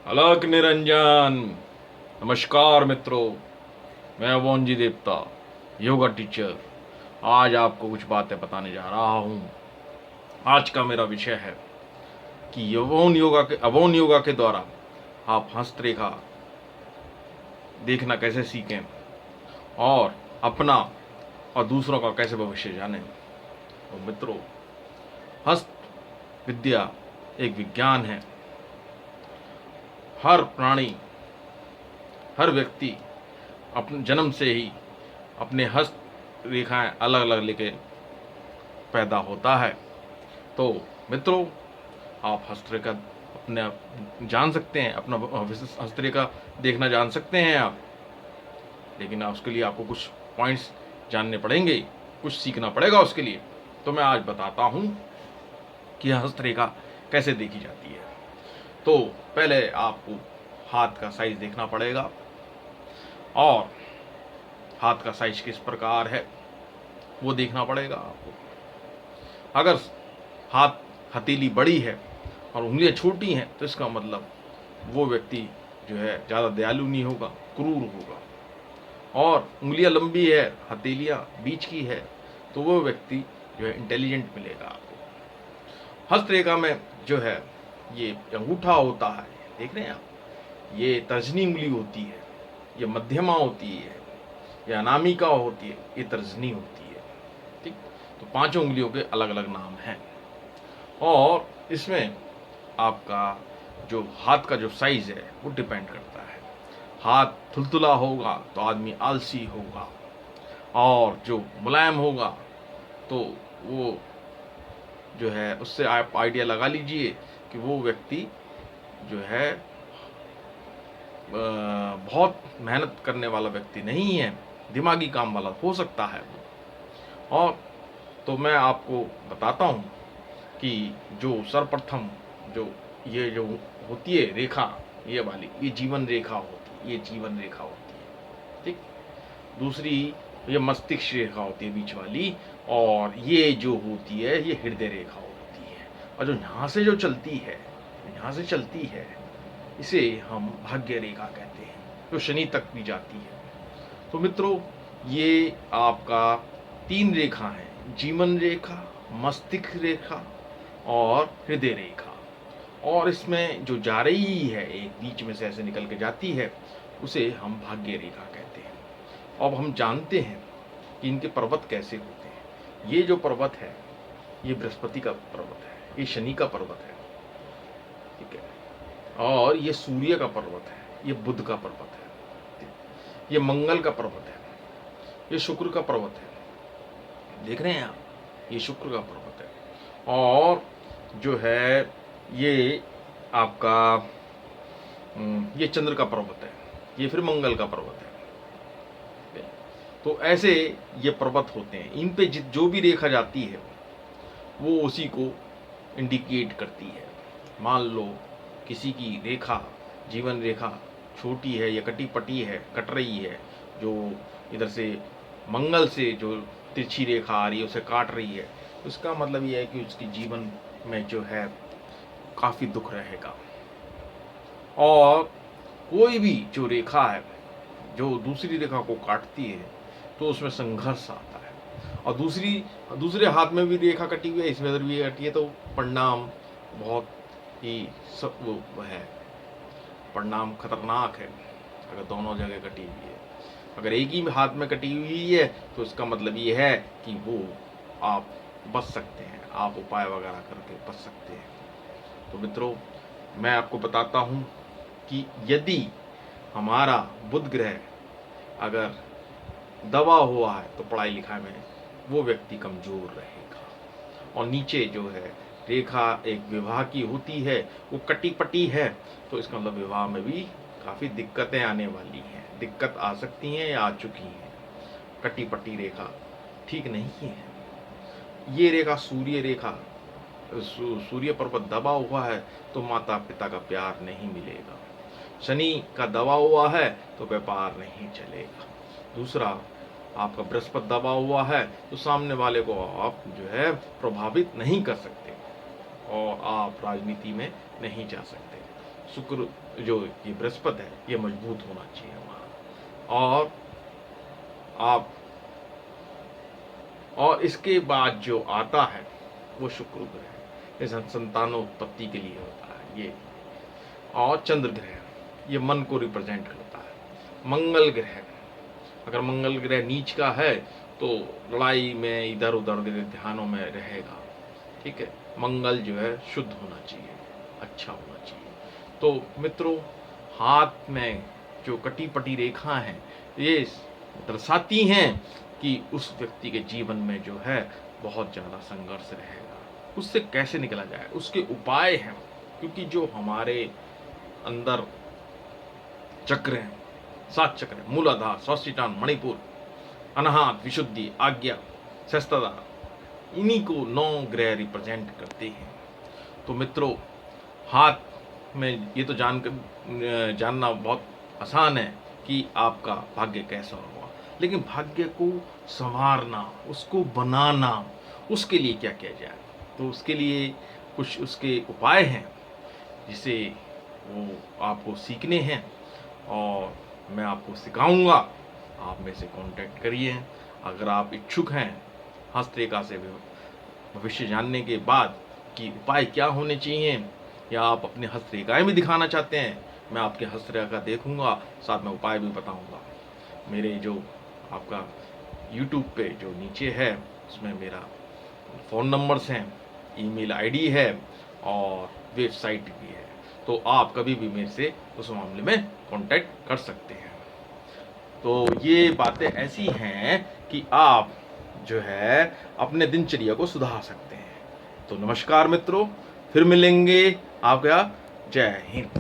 अलक निरंजन। नमस्कार मित्रों, मैं अवोनजी देवता, योगा टीचर। आज आपको कुछ बातें बताने जा रहा हूँ। आज का मेरा विषय है कि अवोन योगा के द्वारा आप हस्तरेखा देखना कैसे सीखें और अपना और दूसरों का कैसे भविष्य जानें। तो मित्रों, हस्त विद्या एक विज्ञान है। हर प्राणी, हर व्यक्ति अपने जन्म से ही अपने हस्त रेखाएं अलग अलग लेके पैदा होता है। तो मित्रों, आप हस्तरेखा अपने आप जान सकते हैं, अपना हस्तरेखा देखना जान सकते हैं आप। लेकिन उसके लिए आपको कुछ पॉइंट्स जानने पड़ेंगे, कुछ सीखना पड़ेगा उसके लिए। तो मैं आज बताता हूँ कि हस्तरेखा कैसे देखी जाती है। तो पहले आपको हाथ का साइज देखना पड़ेगा और हाथ का साइज किस प्रकार है वो देखना पड़ेगा आपको। अगर हाथ हथेली बड़ी है और उंगलियां छोटी हैं तो इसका मतलब वो व्यक्ति जो है ज़्यादा दयालु नहीं होगा, क्रूर होगा। और उंगलियां लंबी है, हथेलियां बीच की है, तो वो व्यक्ति जो है इंटेलिजेंट मिलेगा आपको। हस्तरेखा में जो है ये अंगूठा होता है, देख रहे हैं आप, ये तर्जनी उंगली होती है, ये मध्यमा होती है, ये अनामिका होती है, ये तर्जनी होती है। ठीक, तो पांचों उंगलियों के अलग अलग नाम हैं। और इसमें आपका जो हाथ का जो साइज है वो डिपेंड करता है। हाथ थुलथुला होगा तो आदमी आलसी होगा, और जो मुलायम होगा तो वो जो है उससे आप आइडिया लगा लीजिए कि वो व्यक्ति जो है बहुत मेहनत करने वाला व्यक्ति नहीं है, दिमागी काम वाला हो सकता है वो। और तो मैं आपको बताता हूँ कि जो सर्वप्रथम जो ये जो होती है रेखा, ये वाली, ये जीवन रेखा होती है, ये जीवन रेखा होती है। ठीक, दूसरी ये मस्तिष्क रेखा होती है बीच वाली, और ये जो होती है ये हृदय रेखा होती है। और जो यहाँ से जो चलती है, यहाँ से चलती है, इसे हम भाग्य रेखा कहते हैं, जो शनि तक भी जाती है। तो मित्रों, ये आपका 3 रेखा है: जीवन रेखा, मस्तिष्क रेखा और हृदय रेखा। और इसमें जो जा रही है एक बीच में से ऐसे निकल के जाती है, उसे हम भाग्य रेखा कहते हैं। अब हम जानते हैं कि इनके पर्वत कैसे होते हैं। ये जो पर्वत है ये बृहस्पति का पर्वत है, ये शनि का पर्वत है, ठीक है। और ये सूर्य का पर्वत है, ये बुध का पर्वत है, ये मंगल का पर्वत है, ये शुक्र का पर्वत है, देख रहे हैं आप, ये शुक्र का पर्वत है। और जो है ये आपका ये चंद्र का पर्वत है, ये फिर मंगल का पर्वत है। तो ऐसे ये पर्वत होते हैं, इन पे जो भी रेखा जाती है वो उसी को इंडिकेट करती है। मान लो किसी की रेखा, जीवन रेखा छोटी है या कटी पटी है, कट रही है, जो इधर से मंगल से जो तिरछी रेखा आ रही है उसे काट रही है, उसका मतलब ये है कि उसकी जीवन में जो है काफ़ी दुख रहेगा। और कोई भी जो रेखा है जो दूसरी रेखा को काटती है तो उसमें संघर्ष आता है। और दूसरे हाथ में भी रेखा कटी हुई है, इसमें इधर भी कटी है, तो परिणाम बहुत ही वो है, परिणाम खतरनाक है अगर दोनों जगह कटी हुई है। अगर एक ही हाथ में कटी हुई है तो इसका मतलब ये है कि वो आप बच सकते हैं, आप उपाय वगैरह करके बच सकते हैं। तो मित्रों, मैं आपको बताता हूँ कि यदि हमारा बुध ग्रह अगर दबा हुआ है तो पढ़ाई लिखाई में वो व्यक्ति कमजोर रहेगा। और नीचे जो है रेखा एक विवाह की होती है, वो कटी पटी है, तो इसका मतलब विवाह में भी काफ़ी दिक्कतें आने वाली हैं, दिक्कत आ सकती हैं या आ चुकी हैं। कटी पटी रेखा ठीक नहीं है। ये रेखा सूर्य रेखा, सूर्य पर्वत दबा हुआ है तो माता पिता का प्यार नहीं मिलेगा। शनि का दबा हुआ है तो व्यापार नहीं चलेगा। दूसरा, आपका बृहस्पति दबा हुआ है तो सामने वाले को आप जो है प्रभावित नहीं कर सकते और आप राजनीति में नहीं जा सकते। शुक्र जो ये बृहस्पति है ये मजबूत होना चाहिए हमारा। और इसके बाद जो आता है वो शुक्र ग्रह, ये संतानोत्पत्ति के लिए होता है ये। और चंद्र ग्रह ये मन को रिप्रेजेंट करता है। मंगल ग्रह, अगर मंगल ग्रह नीच का है तो लड़ाई में इधर उधर ध्यानों में रहेगा, ठीक है। मंगल जो है शुद्ध होना चाहिए, अच्छा होना चाहिए। तो मित्रों, हाथ में जो कटी पटी रेखा है ये दर्शाती हैं कि उस व्यक्ति के जीवन में जो है बहुत ज़्यादा संघर्ष रहेगा। उससे कैसे निकला जाए, उसके उपाय हैं। क्योंकि जो हमारे अंदर चक्र हैं, 7 चक्र हैं, मूलाधार, स्वादिष्ठान, मणिपुर, अनाहत, विशुद्धि, आज्ञा, सहस्त्रधारा, इन्हीं को 9 ग्रह रिप्रेजेंट करते हैं। तो मित्रों, हाथ में ये तो जानना बहुत आसान है कि आपका भाग्य कैसा होगा, लेकिन भाग्य को संवारना, उसको बनाना, उसके लिए क्या किया जाए। तो उसके लिए कुछ उसके उपाय हैं जिसे वो आपको सीखने हैं और मैं आपको सिखाऊंगा। आप मेरे से कांटेक्ट करिए। अगर आप इच्छुक हैं हस्तरेखा से भविष्य जानने के बाद कि उपाय क्या होने चाहिए, या आप अपनी हस्तरेखाएं भी दिखाना चाहते हैं, मैं आपके हस्तरेखा देखूंगा, साथ में उपाय भी बताऊंगा। मेरे जो आपका YouTube पे जो नीचे है उसमें मेरा फ़ोन नंबर्स हैं, ईमेल आईडी है और वेबसाइट भी है। तो आप कभी भी मेरे से उस मामले में कांटेक्ट कर सकते हैं। तो ये बातें ऐसी हैं कि आप जो है अपने दिनचर्या को सुधार सकते हैं। तो नमस्कार मित्रों, फिर मिलेंगे। आपका जय हिंद।